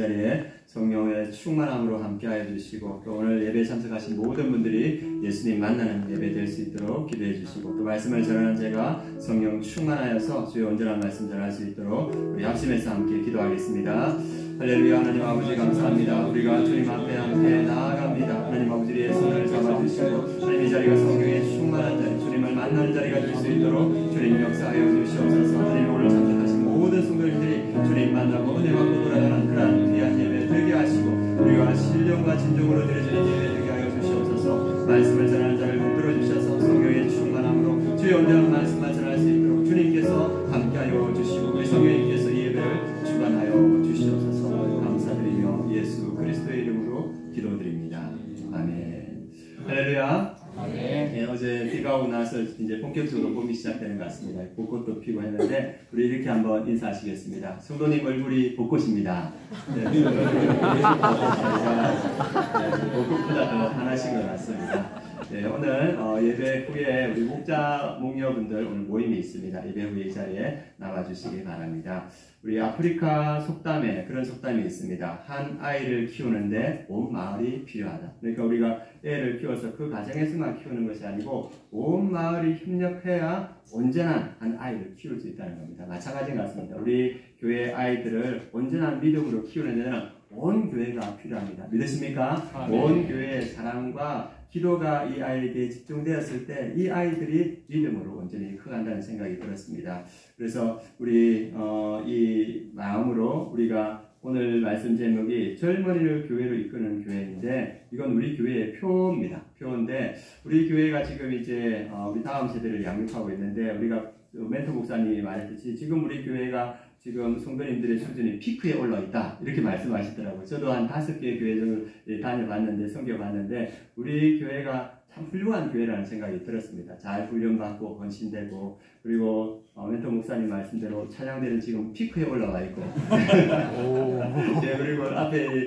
자리에 성령의 충만함으로 함께하여 주시고, 또 오늘 예배에 참석하신 모든 분들이 예수님 만나는 예배 될 수 있도록 기도해 주시고, 또 말씀을 전하는 제가 성령 충만하여서 주의 온전한 말씀 전할 수 있도록 우리 합심해서 함께 기도하겠습니다. 할렐루야. 하나님 아버지 감사합니다. 우리가 주님 앞에 함께 나아갑니다. 하나님 아버지의 손을 잡아주시고, 하나님 이 자리가 성령의 충만한 자리, 주님을 만나는 자리가 될 수 있도록 주님 역사하여 주시옵소서. 하나님 오늘 참석하신 모든 성도님들이 주님 만나고 은혜 받고 돌아가는 그러한 귀한 예배 되게 하시고, 우리가 신령과 진정으로 드려지는 예배 되게 하여 주시옵소서. 말씀을 전하는 자를 붙들어 주셔서 성령의 충만함으로 주의 온전한 말씀만 전할 수 있도록 주님께서 함께하여 주시고, 우리 성령님께서 이 예배를 주관하여 주시옵소서. 감사드리며 예수 그리스도의 이름으로 기도드립니다. 아멘. 할렐루야. 네, 어제 비가 오고 나서 이제 본격적으로 봄이 시작되는 것 같습니다. 벚꽃도 피고 했는데, 우리 이렇게 한번 인사하시겠습니다. 성도님 얼굴이 벚꽃입니다. 네, 벚꽃보다 더 환하신 것 같습니다. 네, 오늘 예배 후에 우리 목자 목녀분들 오늘 모임이 있습니다. 예배 후에 이 자리에 나와주시기 바랍니다. 우리 아프리카 속담에 그런 속담이 있습니다. 한 아이를 키우는데 온 마을이 필요하다. 그러니까 우리가 애를 키워서 그 가정에서만 키우는 것이 아니고 온 마을이 협력해야 온전한 한 아이를 키울 수 있다는 겁니다. 마찬가지인 것 같습니다. 우리 교회 아이들을 온전한 믿음으로 키우는 데는 온 교회가 필요합니다. 믿으십니까? 온 교회의 사랑과 기도가 이 아이에게 집중되었을 때 이 아이들이 믿음으로 온전히 커간다는 생각이 들었습니다. 그래서 우리 이 마음으로 우리가 오늘 말씀 제목이 젊은이를 교회로 이끄는 교회인데, 이건 우리 교회의 표입니다. 표인데, 우리 교회가 지금 이제 우리 다음 세대를 양육하고 있는데, 우리가 멘토 목사님이 말했듯이 지금 우리 교회가 지금 성도님들의 수준이 피크에 올라 있다, 이렇게 말씀하시더라고요. 저도 한 5개의 교회를 다녀봤는데, 섬겨봤는데, 우리 교회가 참 훌륭한 교회라는 생각이 들었습니다. 잘 훈련받고 헌신되고, 그리고 멘토 목사님 말씀대로 찬양대는 지금 피크에 올라와 있고 네, 그리고 앞에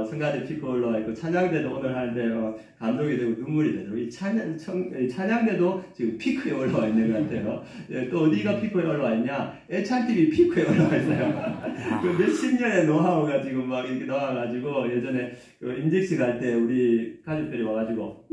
성가대 피크에 올라와 있고, 찬양대도 오늘 하는데 감동이 되고 눈물이 되고, 이 찬양대도 지금 피크에 올라와 있는 것 같아요. 네, 또 어디가 피크에 올라와 있냐? 애찬TV 피크에 올라와 있어요. 그 몇십 년의 노하우가 지금 막 이렇게 나와가지고, 예전에 그 임직식 할 때 우리 가족들이 와가지고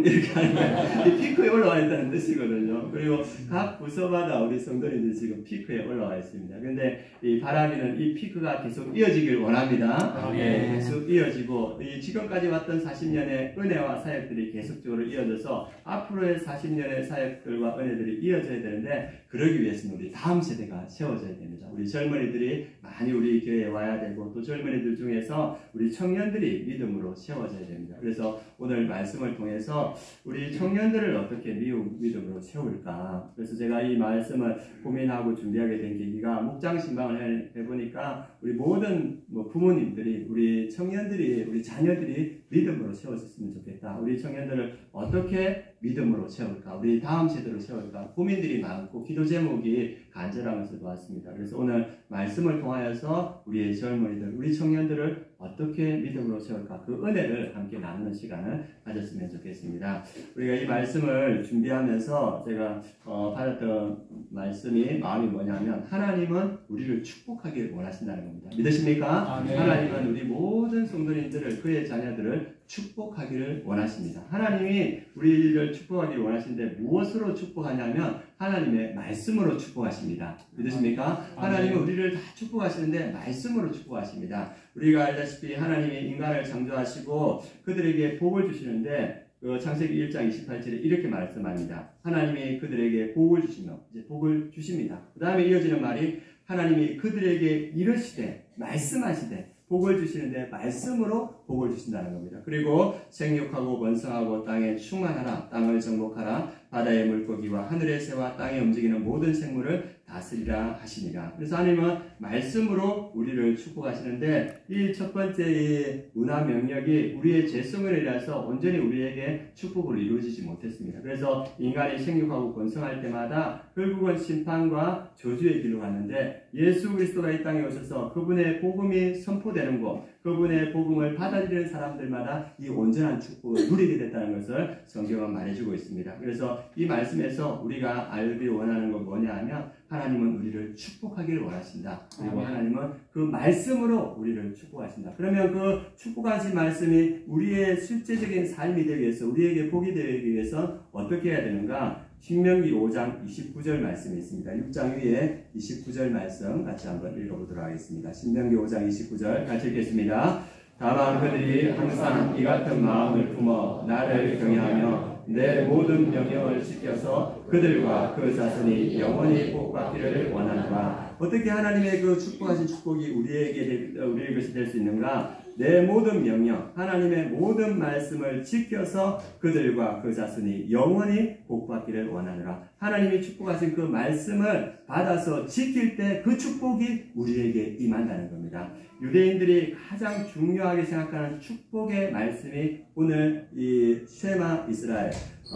이렇게 하는 거예요. 이 피크에 올라와 있다는 뜻이거든요. 그리고 각 부서마다 우리 성도님들이 지금 피크에 올라와 있습니다. 근데 이 바람이는 이 피크가 계속 이어지길 원합니다. 네, 계속 이어지고, 이 지금까지 왔던 40년의 은혜와 사역들이 계속적으로 이어져서 앞으로의 40년의 사역들과 은혜들이 이어져야 되는데, 그러기 위해서는 우리 다음 세대가 세워져야 됩니다. 우리 젊은이들이 많이 우리 교회에 와야 되고, 또 젊은이들 중에서 우리 청년들이 믿음으로 세워져야 됩니다. 그래서 오늘 말씀을 통해서 우리 청년들을 어떻게 믿음으로 세울까? 그래서 제가 이 말씀을 고민하고 준비하게 된 계기가, 목장 신방을 해보니까 우리 모든 부모님들이, 우리 청년들이, 우리 자녀들이 믿음으로 세워졌으면 좋겠다. 우리 청년들을 어떻게 믿음으로 세울까? 우리 다음 세대로 세울까? 고민들이 많고 기도 제목이 간절하면서 왔습니다. 그래서 오늘 말씀을 통하여서 우리의 젊은이들, 우리 청년들을 어떻게 믿음으로 세울까? 그 은혜를 함께 나누는 시간을 가졌으면 좋겠습니다. 우리가 이 말씀을 준비하면서 제가 받았던 말씀이, 마음이 뭐냐면, 하나님은 우리를 축복하길 원하신다는 겁니다. 믿으십니까? 아멘. 하나님은 우리 모든 성도님들을, 그의 자녀들을 축복하기를 원하십니다. 하나님이 우리를 축복하기를 원하시는데 무엇으로 축복하냐면 하나님의 말씀으로 축복하십니다. 믿으십니까? 하나님은 우리를 다 축복하시는데 말씀으로 축복하십니다. 우리가 알다시피 하나님이 인간을 창조하시고 그들에게 복을 주시는데, 창세기 1장 28절에 이렇게 말씀합니다. 하나님이 그들에게 복을 주시며, 이제 복을 주십니다. 그 다음에 이어지는 말이, 하나님이 그들에게 이르시되, 말씀하시되, 복을 주시는데 말씀으로 복을 주신다는 겁니다. 그리고 생육하고 번성하고 땅에 충만하라, 땅을 정복하라, 바다의 물고기와 하늘의 새와 땅에 움직이는 모든 생물을 다스리라 하시니라. 그래서 하나님은 말씀으로 우리를 축복하시는데, 이 첫 번째 이 문화 명령이 우리의 죄성을 인해서 온전히 우리에게 축복으로 이루어지지 못했습니다. 그래서 인간이 생육하고 번성할 때마다 결국은 심판과 저주의 길로 갔는데, 예수 그리스도가 이 땅에 오셔서 그분의 복음이 선포되는 곳, 그분의 복음을 받아들이는 사람들마다 이 온전한 축복을 누리게 됐다는 것을 성경은 말해주고 있습니다. 그래서 이 말씀에서 우리가 알기 원하는 건 뭐냐 하면, 하나님은 우리를 축복하기를 원하신다. 그리고 하나님은 그 말씀으로 우리를 축복하신다. 그러면 그 축복하신 말씀이 우리의 실제적인 삶이 되기 위해서, 우리에게 복이 되기 위해서 어떻게 해야 되는가? 신명기 5장 29절 말씀이 있습니다. 6장 위에 29절 말씀 같이 한번 읽어보도록 하겠습니다. 신명기 5장 29절 같이 읽겠습니다. 다만 그들이 항상 이 같은 마음을 품어 나를 경외하며 내 모든 명령을 지켜서 그들과 그 자손이 영원히 복받기를 원하노라. 어떻게 하나님의 그 축복하신 축복이 우리의 것이 될 수 있는가? 내 모든 명령, 하나님의 모든 말씀을 지켜서 그들과 그 자손이 영원히 복받기를 원하노라. 하나님이 축복하신 그 말씀을 받아서 지킬 때 그 축복이 우리에게 임한다는 겁니다. 유대인들이 가장 중요하게 생각하는 축복의 말씀이 오늘 이 쉐마 이스라엘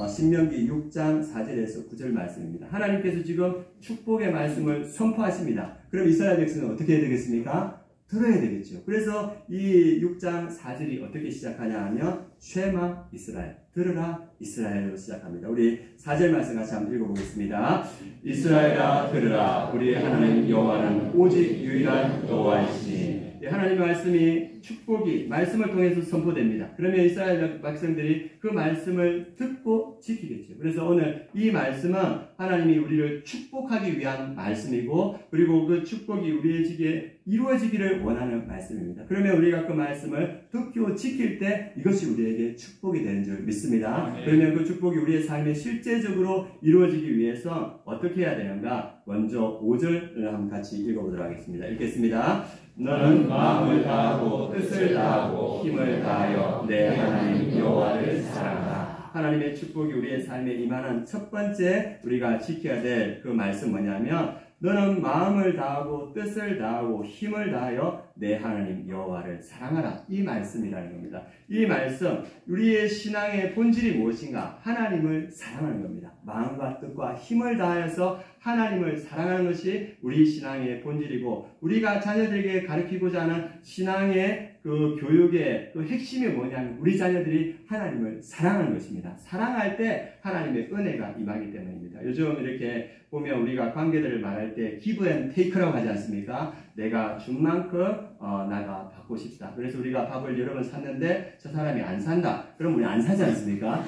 신명기 6장 4절에서 9절 말씀입니다. 하나님께서 지금 축복의 말씀을 선포하십니다. 그럼 이스라엘 백성은 어떻게 해야 되겠습니까? 들어야 되겠죠. 그래서 이 6장 4절이 어떻게 시작하냐 하면 쉐마 이스라엘, 들으라 이스라엘로 시작합니다. 우리 4절 말씀 같이 한번 읽어보겠습니다. 이스라엘아 들으라, 우리 하나님 여호와는 오직 유일한 여호와이시니. 하나님의 말씀이 축복이 말씀을 통해서 선포됩니다. 그러면 이스라엘 백성들이 그 말씀을 듣고 지키겠죠. 그래서 오늘 이 말씀은 하나님이 우리를 축복하기 위한 말씀이고, 그리고 그 축복이 우리에게 이루어지기를 원하는 말씀입니다. 그러면 우리가 그 말씀을 듣고 지킬 때 이것이 우리에게 축복이 되는 줄 믿습니다. 그러면 그 축복이 우리의 삶에 실제적으로 이루어지기 위해서 어떻게 해야 되는가? 먼저 5절을 한번 같이 읽어보도록 하겠습니다. 읽겠습니다. 너는 마음을 다하고 뜻을 다하고 힘을 다하여 내 하나님 여호와를 사랑하라. 하나님의 축복이 우리의 삶에 임하는 첫 번째 우리가 지켜야 될 그 말씀 뭐냐면, 너는 마음을 다하고 뜻을 다하고 힘을 다하여 내 하나님 여호와를 사랑하라. 이 말씀이라는 겁니다. 이 말씀, 우리의 신앙의 본질이 무엇인가? 하나님을 사랑하는 겁니다. 마음과 뜻과 힘을 다하여서 하나님을 사랑하는 것이 우리 신앙의 본질이고, 우리가 자녀들에게 가르치고자 하는 신앙의 그 교육의 그 핵심이 뭐냐면 우리 자녀들이 하나님을 사랑하는 것입니다. 사랑할 때 하나님의 은혜가 임하기 때문입니다. 요즘 이렇게 보면 우리가 관계들을 말할 때 give and take라고 하지 않습니까? 내가 준 만큼 나가 받고 싶다. 그래서 우리가 밥을 여러 번 샀는데 저 사람이 안 산다. 그럼 우리 안 사지 않습니까?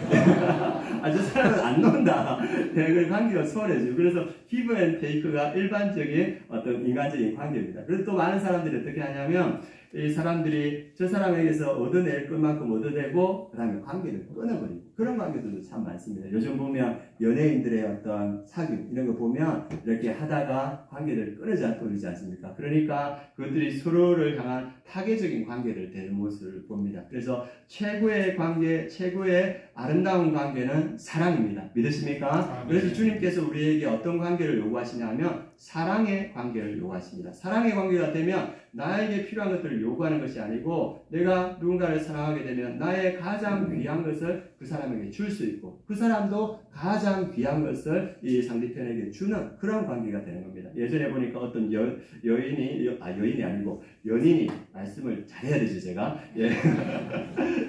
저 사람은 안 논다. 네, 그 관계가 소홀해지고. 그래서 give and take가 일반적인 어떤 인간적인 관계입니다. 그래서 또 많은 사람들이 어떻게 하냐면 이 사람들이 저 사람에게서 얻어낼 것만큼 얻어내고 그 다음에 관계를 끊어버리고, 그런 관계들도 참 많습니다. 요즘 보면 연예인들의 어떤 사귐 이런 거 보면 이렇게 하다가 관계를 끊어져 버리지 않습니까? 그러니까 그것들이 서로를 향한 파괴적인 관계를 되는 모습을 봅니다. 그래서 최고의 관계, 최고의 아름다운 관계는 사랑입니다. 믿으십니까? 그래서 주님께서 우리에게 어떤 관계를 요구하시냐면 사랑의 관계를 요구하십니다. 사랑의 관계가 되면 나에게 필요한 것들을 요구하는 것이 아니고, 내가 누군가를 사랑하게 되면 나의 가장 귀한 것을 그 사람에게 줄 수 있고, 그 사람도 가장 귀한 것을 이 상대편에게 주는 그런 관계가 되는 겁니다. 예전에 보니까 어떤 여인이 아니고 연인이 말씀을 잘해야 되죠, 제가. 예.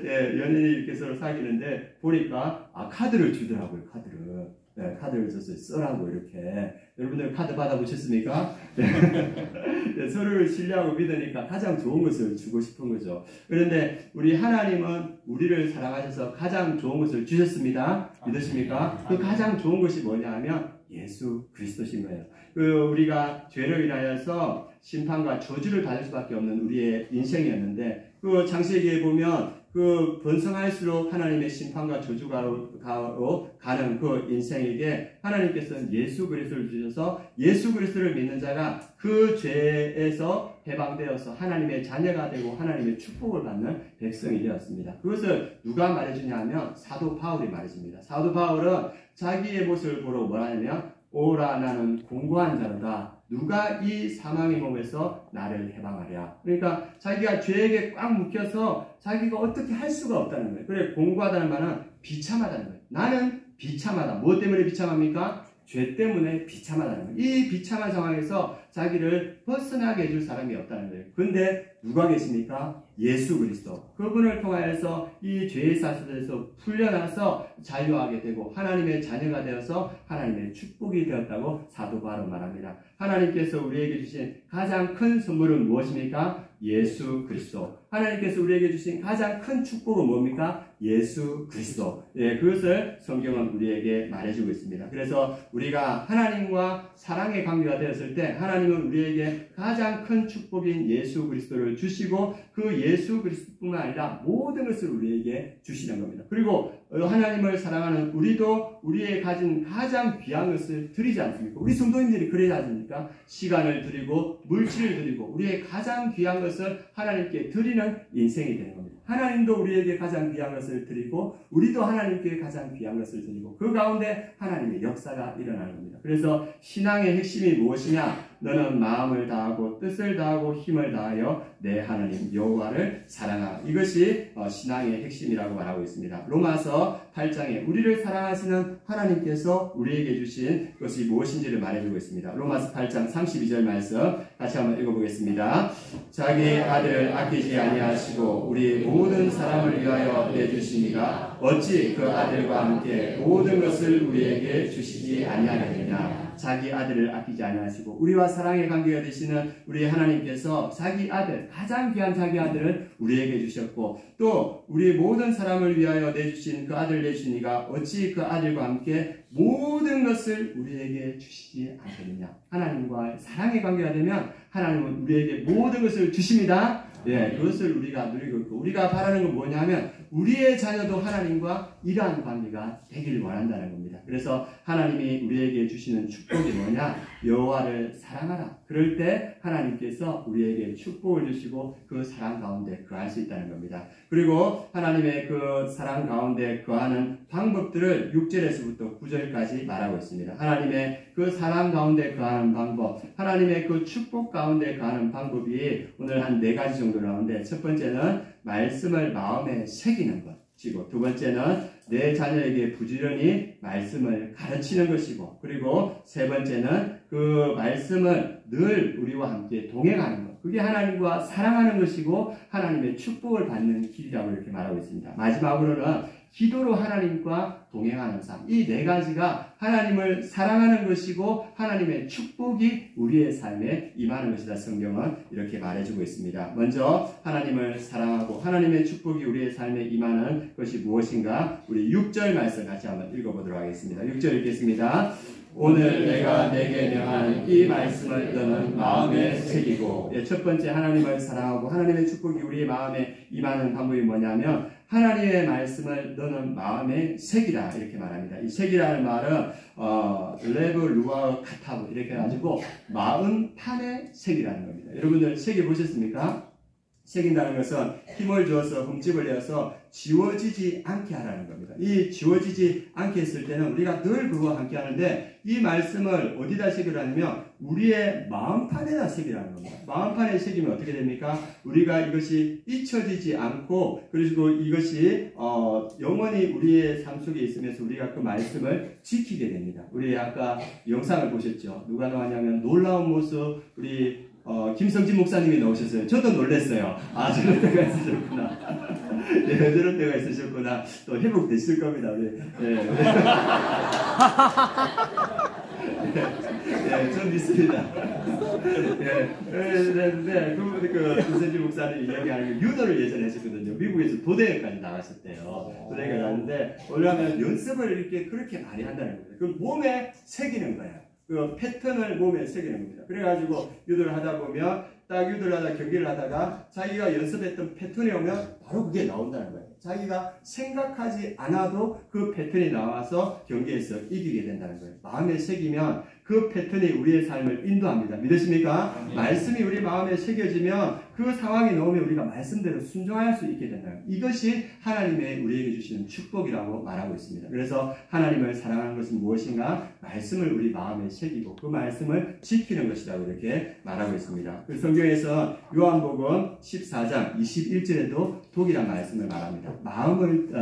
예, 연인이 이렇게 서로 사귀는데 보니까 카드를 주더라고요, 카드를. 네, 카드를 줘서 써라고 이렇게. 여러분들 카드 받아보셨습니까? 네, 서로를 신뢰하고 믿으니까 가장 좋은 것을 주고 싶은 거죠. 그런데 우리 하나님은 우리를 사랑하셔서 가장 좋은 것을 주셨습니다. 믿으십니까? 그 가장 좋은 것이 뭐냐 하면 예수 그리스도신 거예요. 우리가 죄로 인하여서 심판과 저주를 받을 수밖에 없는 우리의 인생이었는데, 그 창세기에 보면 그 번성할수록 하나님의 심판과 저주가로 가는 그 인생에게 하나님께서는 예수 그리스도를 주셔서 예수 그리스도를 믿는 자가 그 죄에서 해방되어서 하나님의 자녀가 되고 하나님의 축복을 받는 백성이 되었습니다. 그것을 누가 말해주냐 하면 사도 바울이 말해줍니다. 사도 바울은 자기의 모습을 보러 뭐라 하냐면, 오라 나는 공고한 자로다. 누가 이 사망의 몸에서 나를 해방하랴. 그러니까 자기가 죄에게 꽉 묶여서 자기가 어떻게 할 수가 없다는 거예요. 그래, 공고하다는 말은 비참하다는 거예요. 나는 비참하다. 무엇 때문에 비참합니까? 죄 때문에 비참하다는 거예요. 이 비참한 상황에서 자기를 벗어나게 해줄 사람이 없다는 거예요. 근데 누가 계십니까? 예수 그리스도. 그분을 통하여서 이 죄의 사슬에서 풀려나서 자유하게 되고 하나님의 자녀가 되어서 하나님의 축복이 되었다고 사도 바울은 말합니다. 하나님께서 우리에게 주신 가장 큰 선물은 무엇입니까? 예수 그리스도. 하나님께서 우리에게 주신 가장 큰 축복은 뭡니까? 예수 그리스도. 예, 그것을 성경은 우리에게 말해주고 있습니다. 그래서 우리가 하나님과 사랑의 관계가 되었을 때 하나님은 우리에게 가장 큰 축복인 예수 그리스도를 주시고 그 예수 그리스도뿐만 아니라 모든 것을 우리에게 주시는 겁니다. 그리고 하나님을 사랑하는 우리도 우리의 가진 가장 귀한 것을 드리지 않습니까? 우리 성도님들이 그래야 하십니까? 시간을 드리고 물질을 드리고 우리의 가장 귀한 것을 하나님께 드리는 인생이 되는 겁니다. 하나님도 우리에게 가장 귀한 것을 드리고 우리도 하나님께 가장 귀한 것을 드리고 그 가운데 하나님의 역사가 일어나는 겁니다. 그래서 신앙의 핵심이 무엇이냐? 너는 마음을 다하고 뜻을 다하고 힘을 다하여 내 하나님 여호와를 사랑하라. 이것이 신앙의 핵심이라고 말하고 있습니다. 로마서 8장에 우리를 사랑하시는 하나님께서 우리에게 주신 것이 무엇인지를 말해주고 있습니다. 로마서 8장 32절 말씀 같이 한번 읽어보겠습니다. 자기 아들을 아끼지 아니하시고 우리 모든 사람을 위하여 내주시니가 어찌 그 아들과 함께 모든 것을 우리에게 주시지 아니하겠느냐. 자기 아들을 아끼지 아니하시고 우리와 사랑의 관계가 되시는 우리 하나님께서 자기 아들, 가장 귀한 자기 아들을 우리에게 주셨고 또 우리 모든 사람을 위하여 내주신 그 아들을 내주시니가 어찌 그 아들과 함께 모든 것을 우리에게 주시지 않겠느냐. 하나님과 사랑의 관계가 되면 하나님은 우리에게 모든 것을 주십니다. 네, 그것을 우리가 누리고 있고 우리가 바라는 건 뭐냐면 우리의 자녀도 하나님과 이러한 관계가 되길 원한다는 겁니다. 그래서 하나님이 우리에게 주시는 축복이 뭐냐? 여호와를 사랑하라. 그럴 때 하나님께서 우리에게 축복을 주시고 그 사랑 가운데 거할 수 있다는 겁니다. 그리고 하나님의 그 사랑 가운데 거하는 방법들을 6절에서부터 9절까지 말하고 있습니다. 하나님의 그 사랑 가운데 거하는 방법, 하나님의 그 축복 가운데 거하는 방법이 오늘 한 4가지 정도 나오는데 첫 번째는 말씀을 마음에 새기는 것이고 두 번째는 내 자녀에게 부지런히 말씀을 가르치는 것이고 그리고 세 번째는 그 말씀을 늘 우리와 함께 동행하는 것. 그게 하나님과 사랑하는 것이고 하나님의 축복을 받는 길이라고 이렇게 말하고 있습니다. 마지막으로는 기도로 하나님과 동행하는 삶. 이 4가지가 하나님을 사랑하는 것이고 하나님의 축복이 우리의 삶에 임하는 것이다. 성경은 이렇게 말해주고 있습니다. 먼저 하나님을 사랑하고 하나님의 축복이 우리의 삶에 임하는 것이 무엇인가? 우리 6절 말씀 같이 한번 읽어보도록 하겠습니다. 6절 읽겠습니다. 오늘 내가 내게 명하는 이 말씀을 너는 마음에 새기고. 첫 번째 하나님을 사랑하고 하나님의 축복이 우리의 마음에 임하는 방법이 뭐냐면 하나님의 말씀을 너는 마음에 새기라 이렇게 말합니다. 이 새기라는 말은 레브 루아 카타브 이렇게 해가지고 마음판에 새기라는 겁니다. 여러분들 새겨 보셨습니까? 새긴다는 것은 힘을 주어서 흠집을 내어서 지워지지 않게 하라는 겁니다. 이 지워지지 않게 했을 때는 우리가 늘 그거와 함께 하는데 이 말씀을 어디다 새기라냐면 우리의 마음판에다 새기라는 겁니다. 마음판에 새기면 어떻게 됩니까? 우리가 이것이 잊혀지지 않고 그리고 이것이 영원히 우리의 삶 속에 있으면서 우리가 그 말씀을 지키게 됩니다. 우리 아까 영상을 보셨죠? 누가 나왔냐면 놀라운 모습 우리 김성진 목사님이 나오셨어요. 저도 놀랐어요. 아, 저런 때가 있으셨구나. 네, 저런 때가 있으셨구나. 또 회복되실 겁니다. 우리. 네. 네, 전 믿습니다. 네, 그 김성진 목사님 이야기하는 게 유도를 예전에 했었거든요. 미국에서 도대회까지 나갔었대요. 도대회가 나갔는데, 왜냐하면 연습을 이렇게 그렇게 많이 한다는 거예요. 그 몸에 새기는 거예요. 그 패턴을 몸에 새기는 겁니다. 그래가지고 유도를 하다 보면 딱 유도를 하다 경기를 하다가 자기가 연습했던 패턴이 오면 바로 그게 나온다는 거예요. 자기가 생각하지 않아도 그 패턴이 나와서 경기에서 이기게 된다는 거예요. 마음에 새기면 그 패턴이 우리의 삶을 인도합니다. 믿으십니까? 아멘. 말씀이 우리 마음에 새겨지면 그 상황이 나오면 우리가 말씀대로 순종할 수 있게 된다. 이것이 하나님의 우리에게 주시는 축복이라고 말하고 있습니다. 그래서 하나님을 사랑하는 것은 무엇인가? 말씀을 우리 마음에 새기고 그 말씀을 지키는 것이라고 이렇게 말하고 있습니다. 그 성경에서 요한복음 14장 21절에도 독이란 말씀을 말합니다.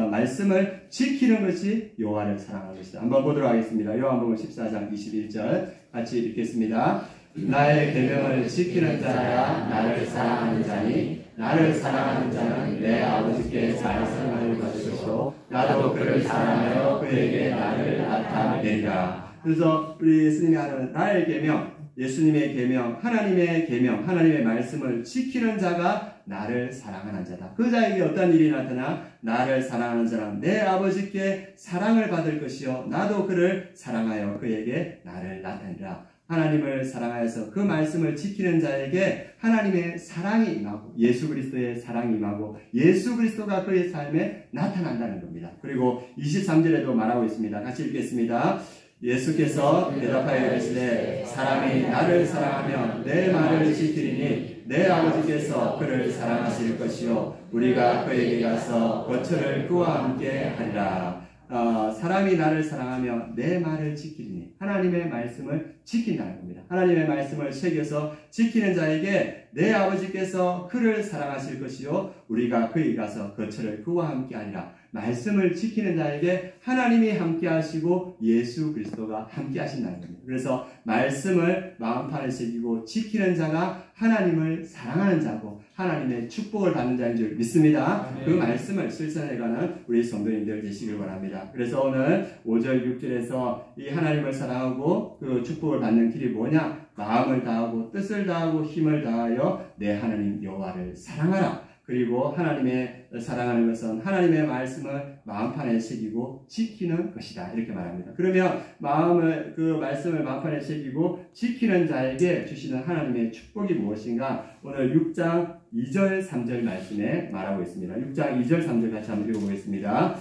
말씀을 지키는 것이 여호와를 사랑하는 것이다. 한번 보도록 하겠습니다. 요한복음 14장 21절 같이 읽겠습니다. 나의 계명을 지키는 자가 나를 사랑하는 자니 나를 사랑하는 자는 내 아버지께 말씀을 받으시고 나도 그를 사랑하여 그에게 나를 나타내리라. 그래서 우리 예수님이 하는 나의 계명, 예수님의 계명, 하나님의 말씀을 지키는 자가 나를 사랑하는 자다. 그 자에게 어떤 일이 나타나? 나를 사랑하는 자는 내 아버지께 사랑을 받을 것이요 나도 그를 사랑하여 그에게 나를 나타내리라. 하나님을 사랑하여서 그 말씀을 지키는 자에게 하나님의 사랑이 임하고 예수 그리스도의 사랑이 임하고 예수 그리스도가 그의 삶에 나타난다는 겁니다. 그리고 23절에도 말하고 있습니다. 같이 읽겠습니다. 예수께서 대답하여 이르시되 사람이 나를 사랑하며 내 말을 지키리니 내 아버지께서 그를 사랑하실 것이요 우리가 그에게 가서 거처를 그와 함께 하리라. 사람이 나를 사랑하며 내 말을 지키리니 하나님의 말씀을 지킨다는 겁니다. 하나님의 말씀을 새겨서 지키는 자에게 내 아버지께서 그를 사랑하실 것이요 우리가 그에게 가서 거처를 그와 함께 하리라. 말씀을 지키는 자에게 하나님이 함께 하시고 예수 그리스도가 함께 하신다는 겁니다. 그래서 말씀을 마음판에 새기고 지키는 자가 하나님을 사랑하는 자고 하나님의 축복을 받는 자인 줄 믿습니다. 그 말씀을 실천해가는 우리 성도님들 되시길 바랍니다. 그래서 오늘 5절 6절에서 이 하나님을 사랑하고 그 축복을 받는 길이 뭐냐? 마음을 다하고 뜻을 다하고 힘을 다하여 내 하나님 여호와를 사랑하라. 그리고 하나님의 사랑하는 것은 하나님의 말씀을 마음판에 새기고 지키는 것이다. 이렇게 말합니다. 그러면 그 말씀을 마음판에 새기고 지키는 자에게 주시는 하나님의 축복이 무엇인가? 오늘 6장 2절 3절 말씀에 말하고 있습니다. 6장 2절 3절 같이 한번 읽어보겠습니다.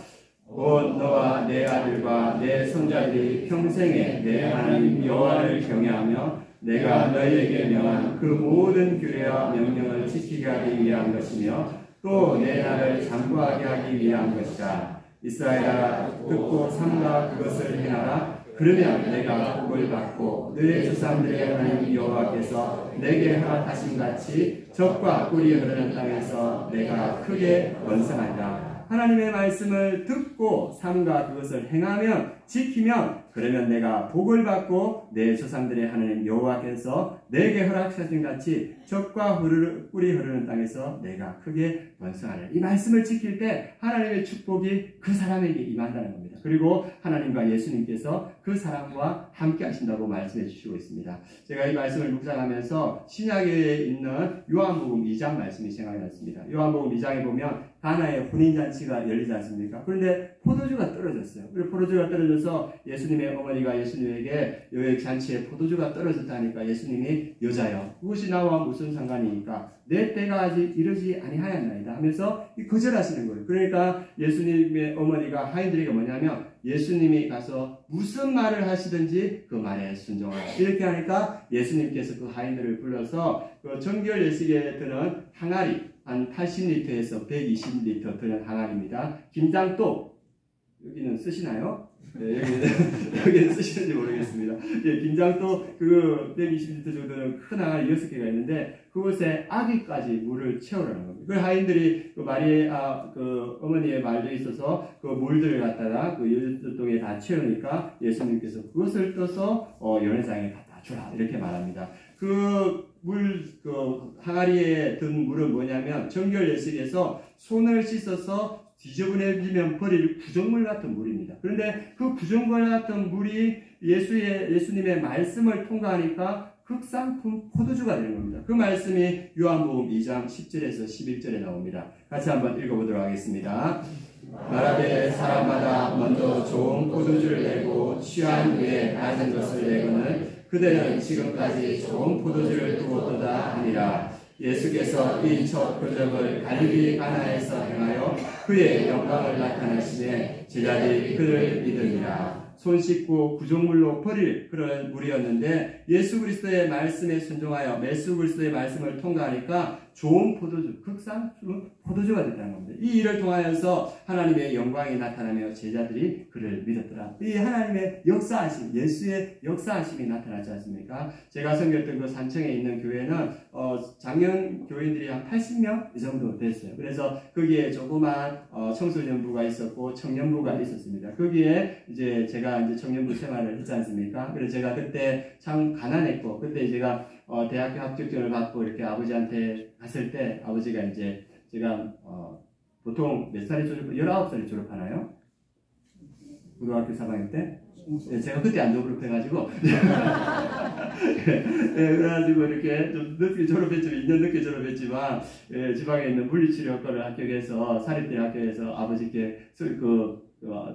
곧 너와 내 아들과 내 손자들이 평생에 내 하나님 여호와를 경외하며 내가 너희에게 명한 그 모든 규례와 명령을 지키게 하기 위한 것이며 또 내 날을 장구하게 하기 위한 것이다. 이스라엘아 듣고 삼가 그것을 행하라. 그러면 내가 복을 받고 너희 조상들의 하나님 여호와께서 내게 허락하신 같이 젖과 꿀이 흐르는 땅에서 내가 크게 번성하리라. 하나님의 말씀을 듣고 삼가 그것을 행하면 지키면 그러면 내가 복을 받고 내 조상들의 하나님 여호와께서 내게 허락하신 같이 젖과 꿀이 흐르는 땅에서 내가 크게 번성하리라. 이 말씀을 지킬 때 하나님의 축복이 그 사람에게 임한다는 겁니다. 그리고 하나님과 예수님께서 그 사람과 함께 하신다고 말씀해 주시고 있습니다. 제가 이 말씀을 묵상하면서 신약에 있는 요한복음 2장 말씀이 생각이 났습니다. 요한복음 2장에 보면 가나의 혼인잔치가 열리지 않습니까? 그런데 포도주가 떨어졌어요. 그리고 포도주가 떨어져서 예수님의 어머니가 예수님에게 여기 잔치에 포도주가 떨어졌다니까 예수님이 여자여 그것이 나와 무슨 상관이니까 내 때가 아직 이르지 아니하였나이다 하면서 거절하시는 거예요. 그러니까 예수님의 어머니가 하인들에게 뭐냐면 예수님이 가서 무슨 말을 하시든지 그 말에 순종하라. 이렇게 하니까 예수님께서 그 하인들을 불러서 그 정결 예식에 드는 항아리 한 80리터에서 120리터 드는 항아리입니다. 김장도 여기는 쓰시나요? 네, 여기는 쓰시는지 모르겠습니다. 예, 김장도 그 120리터 정도는 큰 항아리 6개가 있는데 그곳에 아기까지 물을 채우라는 겁니다. 그 하인들이 그 그 어머니의 말도 있어서 그 물들을 갖다가 그 열두통에 다 채우니까 예수님께서 그것을 떠서 연회장에 갖다 주라 이렇게 말합니다. 그 항아리에 든 물은 뭐냐면 정결 예식에서 손을 씻어서 지저분해지면 버릴 구정물 같은 물입니다. 그런데 그 구정물 같은 물이 예수님의 말씀을 통과하니까 극상품 포도주가 되는 겁니다. 그 말씀이 요한복음 2장 10절에서 11절에 나옵니다. 같이 한번 읽어보도록 하겠습니다. 말하되 사람마다 먼저 좋은 포도주를 내고 취한 후에 낮은 것을 내고는 그들은 지금까지 좋은 포도주를 두었도다 하니라. 예수께서 이 첫 표적을 갈릴리 가나에서 행하여 그의 영광을 나타내시되 제자들이 그를 믿으니라. 손 씻고 구종물로 버릴 그런 물이었는데 예수 그리스도의 말씀에 순종하여 예수 그리스도의 말씀을 통과하니까 좋은 포도주, 극상 포도주가 됐다는 겁니다. 이 일을 통하여서 하나님의 영광이 나타나며 제자들이 그를 믿었더라. 이 하나님의 역사하심, 예수의 역사하심이 나타나지 않습니까? 제가 섬겼던 그 산청에 있는 교회는 작년 교인들이 한 80명 이 정도 됐어요. 그래서 거기에 조그만 청소년부가 있었고 청년부가 있었습니다. 거기에 이제 제가 이제 청년부 생활을 했지 않습니까? 그래서 제가 그때 참 가난했고 그때 제가 대학교 합격증을 받고 이렇게 아버지한테 갔을 때 아버지가 이제 제가 보통 몇 살에 19살에 졸업하나요? 고등학교 3학년 때? 네, 제가 그때 안 졸업해가지고 그래가지고 이렇게 좀 늦게 졸업했지만 2년 늦게 졸업했지만 지방에 있는 물리치료학과를 합격해서 사립대학교에서 아버지께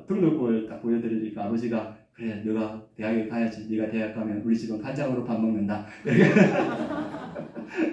등록부를 딱 보여드리니까 아버지가 그래 너가 대학에 가야지 네가 대학 가면 우리 집은 간장으로 밥 먹는다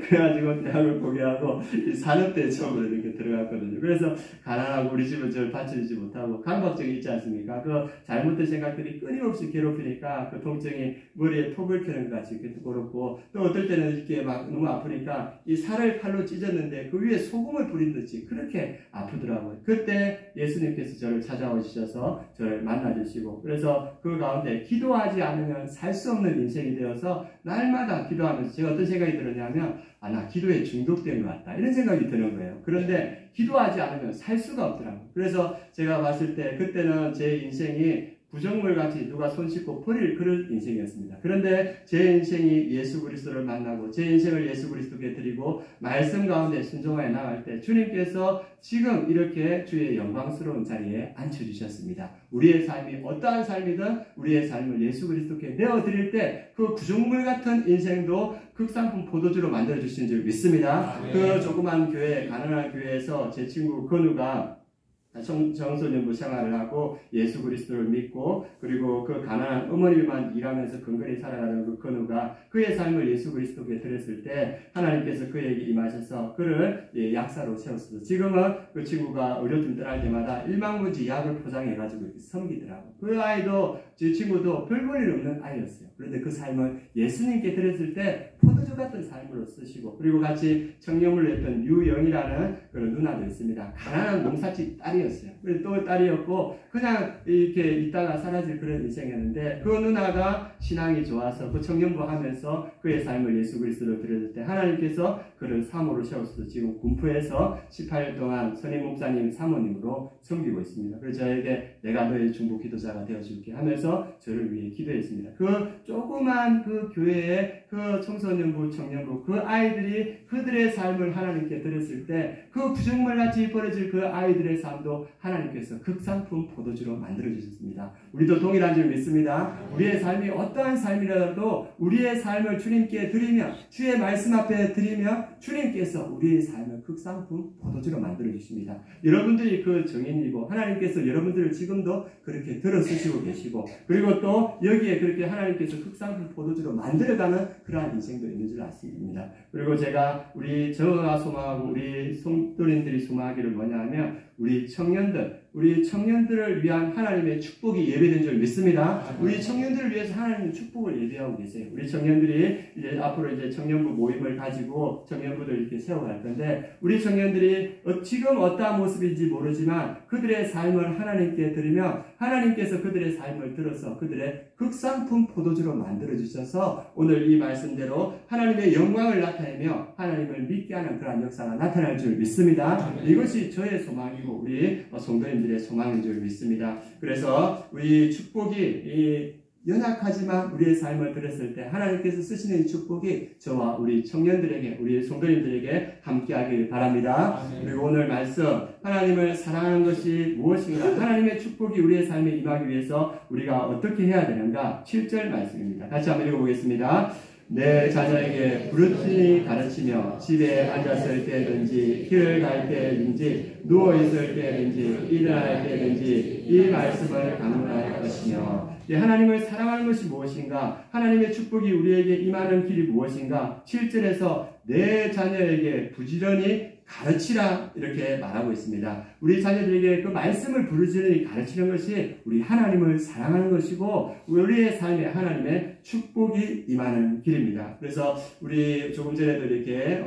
그래가지고 대학을 포기하고 산업대에 처음으로 이렇게 들어갔거든요. 그래서 가난하고 우리 집은 저를 받쳐주지 못하고 강박증이 있지 않습니까? 그 잘못된 생각들이 끊임없이 괴롭히니까 그 통증이 머리에 톱을 켜는 것 같이 이렇게 괴롭고 또 어떨 때는 이렇게 막 너무 아프니까 이 살을 칼로 찢었는데 그 위에 소금을 뿌린 듯이 그렇게 아프더라고요. 그때 예수님께서 저를 찾아오셔서 저를 만나주시고 그래서 그 가운데 기도하지 않으면 살 수 없는 인생이 되어서 날마다 기도하면서 제가 어떤 생각이 들었냐면 나 기도에 중독된 것 같다 이런 생각이 드는 거예요. 그런데 기도하지 않으면 살 수가 없더라고요. 그래서 제가 봤을 때 그때는 제 인생이 부정물같이 누가 손 씻고 버릴 그런 인생이었습니다. 그런데 제 인생이 예수 그리스도를 만나고 제 인생을 예수 그리스도께 드리고 말씀 가운데 순종하여 나갈 때 주님께서 지금 이렇게 주의 영광스러운 자리에 앉혀주셨습니다. 우리의 삶이 어떠한 삶이든 우리의 삶을 예수 그리스도께 내어드릴 때 그 구정물 같은 인생도 극상품 포도주로 만들어주시는 줄 믿습니다. 그 조그만 교회, 가난한 교회에서 제 친구 건우가 청소년부 생활을 하고 예수 그리스도를 믿고 그리고 그 가난한 어머니만 일하면서 근근히 살아가는 그 건우가 그의 삶을 예수 그리스도께 드렸을 때 하나님께서 그에게 임하셔서 그를 약사로 세웠어요. 지금은 그 친구가 의료팀 떠날 때마다 일망문지 약을 포장해가지고 이렇게 섬기더라고요. 그 아이도 제 친구도 별 볼 일 없는 아이였어요. 그런데 그 삶을 예수님께 드렸을 때 포도주 같은 삶으로 쓰시고 그리고 같이 청년을 했던 유영이라는 그런 누나도 있습니다. 가난한 농사집 딸이었어요. 그래서 또 딸이었고 그냥 이렇게 있다가 사라질 그런 인생이었는데 그 누나가 신앙이 좋아서 그 청년부 하면서 그의 삶을 예수 그리스도로 드렸을 때 하나님께서 그를 사모로 세웠어서 지금 군포에서 18년 동안 선임 목사님 사모님으로 섬기고 있습니다. 그래서 저에게 내가 너의 중보 기도자가 되어줄게 하면서 저를 위해 기도했습니다. 그 조그만 그 교회의 그 청소년부, 청년부 그 아이들이 그들의 삶을 하나님께 드렸을 때 그 부정물같이 버려질 그 아이들의 삶도 하나님께서 극상품 포도주로 만들어주셨습니다. 우리도 동일한 줄 믿습니다. 우리의 삶이 어떠한 삶이라도 우리의 삶을 주님께 드리며 주의 말씀 앞에 드리며 주님께서 우리의 삶을 극상품 포도주로 만들어주십니다. 여러분들이 그 정인이고 하나님께서 여러분들을 지금도 그렇게 들어쓰시고 계시고 그리고 또 여기에 그렇게 하나님께서 극상품 포도주로 만들어가는 그러한 인생도 있는 줄 아십니다. 그리고 제가 저가 소망하고 우리 성도님들이 소망하기를 뭐냐 하면 우리 청년들을 위한 하나님의 축복이 예배된 줄 믿습니다. 우리 청년들을 위해서 하나님의 축복을 예배하고 계세요. 우리 청년들이 이제 앞으로 이제 청년부 모임을 가지고 청년부들 이렇게 세워갈 건데 우리 청년들이 지금 어떠한 모습인지 모르지만 그들의 삶을 하나님께 드리며 하나님께서 그들의 삶을 들어서 그들의 극상품 포도주로 만들어 주셔서 오늘 이 말씀대로 하나님의 영광을 나타내며 하나님을 믿게 하는 그러한 역사가 나타날 줄 믿습니다. 이것이 저의 소망이고 우리 성도님들의 소망인 줄 믿습니다. 그래서 우리 축복이 연약하지만 우리의 삶을 드렸을 때 하나님께서 쓰시는 이 축복이 저와 우리 청년들에게 우리 성도님들에게 함께하길 바랍니다. 그리고 오늘 말씀 하나님을 사랑하는 것이 무엇인가 하나님의 축복이 우리의 삶에 임하기 위해서 우리가 어떻게 해야 되는가 7절 말씀입니다. 같이 한번 읽어보겠습니다. 내 자녀에게 부르짖니 가르치며 집에 앉았을 때든지 길을 갈 때든지 누워있을 때든지 일어날 때든지 이 말씀을 강론할 것이며 하나님을 사랑하는 것이 무엇인가 하나님의 축복이 우리에게 임하는 길이 무엇인가 7절에서 내 자녀에게 부지런히 가르치라 이렇게 말하고 있습니다. 우리 자녀들에게 그 말씀을 부르짖으니 가르치는 것이 우리 하나님을 사랑하는 것이고 우리의 삶에 하나님의 축복이 임하는 길입니다. 그래서 우리 조금 전에도 이렇게